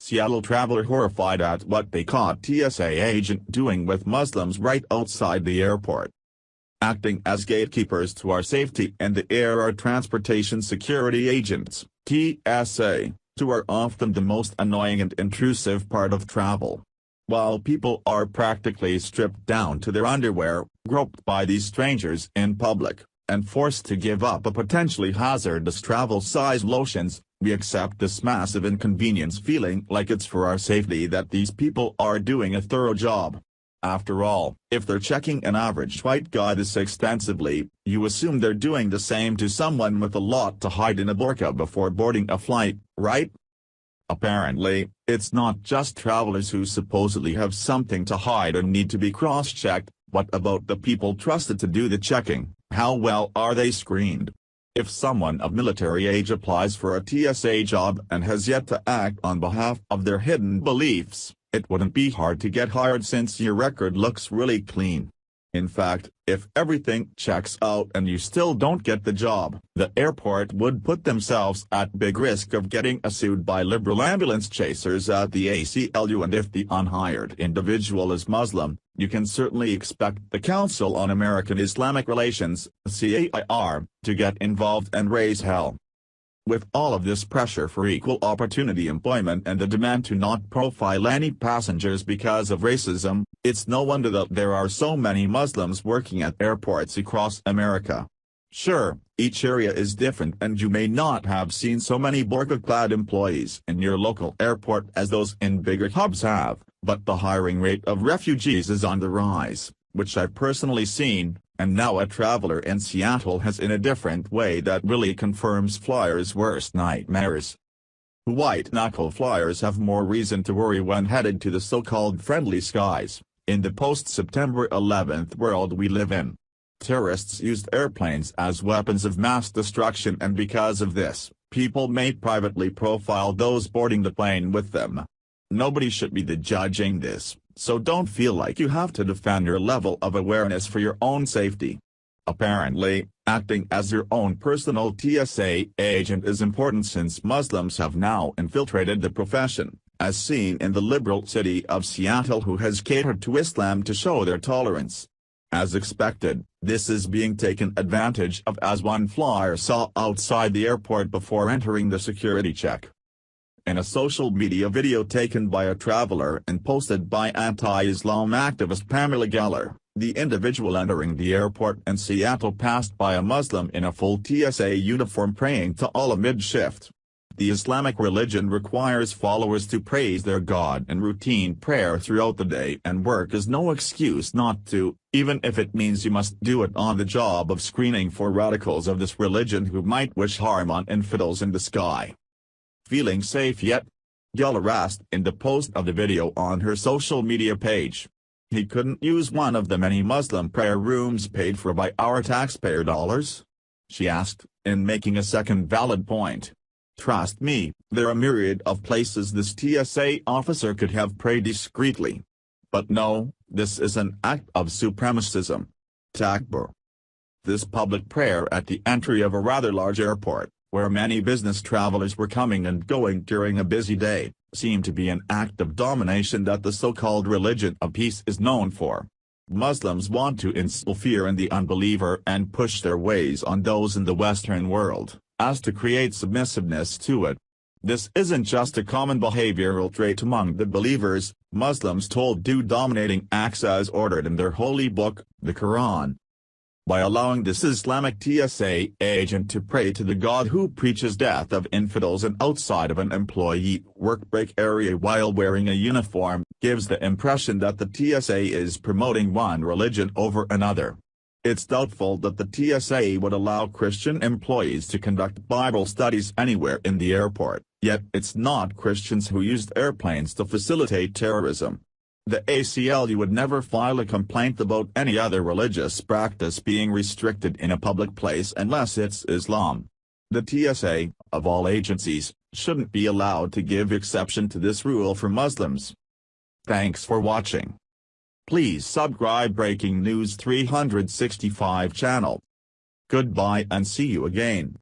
Seattle traveler horrified at what they caught TSA agent doing with Muslims right outside the airport. Acting as gatekeepers to our safety in the air are transportation security agents, TSA, who are often the most annoying and intrusive part of travel. While people are practically stripped down to their underwear, groped by these strangers in public, and forced to give up a potentially hazardous travel-size lotions, we accept this massive inconvenience feeling like it's for our safety that these people are doing a thorough job. After all, if they're checking an average white guy this extensively, you assume they're doing the same to someone with a lot to hide in a burqa before boarding a flight, right? Apparently, it's not just travelers who supposedly have something to hide and need to be cross-checked. What about the people trusted to do the checking? How well are they screened? If someone of military age applies for a TSA job and has yet to act on behalf of their hidden beliefs, it wouldn't be hard to get hired since your record looks really clean. In fact, if everything checks out and you still don't get the job, the airport would put themselves at big risk of getting sued by liberal ambulance chasers at the ACLU, and if the unhired individual is Muslim, you can certainly expect the Council on American Islamic Relations, CAIR, to get involved and raise hell. With all of this pressure for equal opportunity employment and the demand to not profile any passengers because of racism, it's no wonder that there are so many Muslims working at airports across America. Sure, each area is different and you may not have seen so many burqa-clad employees in your local airport as those in bigger hubs have, but the hiring rate of refugees is on the rise, which I've personally seen, and now a traveler in Seattle has in a different way that really confirms flyers' worst nightmares. White-knuckle flyers have more reason to worry when headed to the so-called friendly skies, in the post-September 11th world we live in. Terrorists used airplanes as weapons of mass destruction, and because of this, people may privately profile those boarding the plane with them. Nobody should be the judging this, so don't feel like you have to defend your level of awareness for your own safety. Apparently, acting as your own personal TSA agent is important since Muslims have now infiltrated the profession, as seen in the liberal city of Seattle, who has catered to Islam to show their tolerance. As expected, this is being taken advantage of, as one flyer saw outside the airport before entering the security check. In a social media video taken by a traveler and posted by anti-Islam activist Pamela Geller, the individual entering the airport in Seattle passed by a Muslim in a full TSA uniform praying to Allah mid-shift. The Islamic religion requires followers to praise their God in routine prayer throughout the day, and work is no excuse not to, even if it means you must do it on the job of screening for radicals of this religion who might wish harm on infidels in the sky. Feeling safe yet? Geller asked in the post of the video on her social media page. He couldn't use one of the many Muslim prayer rooms paid for by our taxpayer dollars? She asked, in making a second valid point. Trust me, there are a myriad of places this TSA officer could have prayed discreetly. But no, this is an act of supremacism. Takbir. This public prayer at the entry of a rather large airport, where many business travelers were coming and going during a busy day, seemed to be an act of domination that the so-called religion of peace is known for. Muslims want to instill fear in the unbeliever and push their ways on those in the Western world, as to create submissiveness to it. This isn't just a common behavioral trait among the believers. Muslims told do dominating acts as ordered in their holy book, the Quran. By allowing this Islamic TSA agent to pray to the God who preaches death of infidels and outside of an employee work break area while wearing a uniform, gives the impression that the TSA is promoting one religion over another. It's doubtful that the TSA would allow Christian employees to conduct Bible studies anywhere in the airport, yet it's not Christians who used airplanes to facilitate terrorism. The ACLU would never file a complaint about any other religious practice being restricted in a public place unless it's Islam. The TSA, of all agencies, shouldn't be allowed to give exception to this rule for Muslims. Thanks for watching. Please subscribe Breaking News 365 channel. Goodbye and see you again.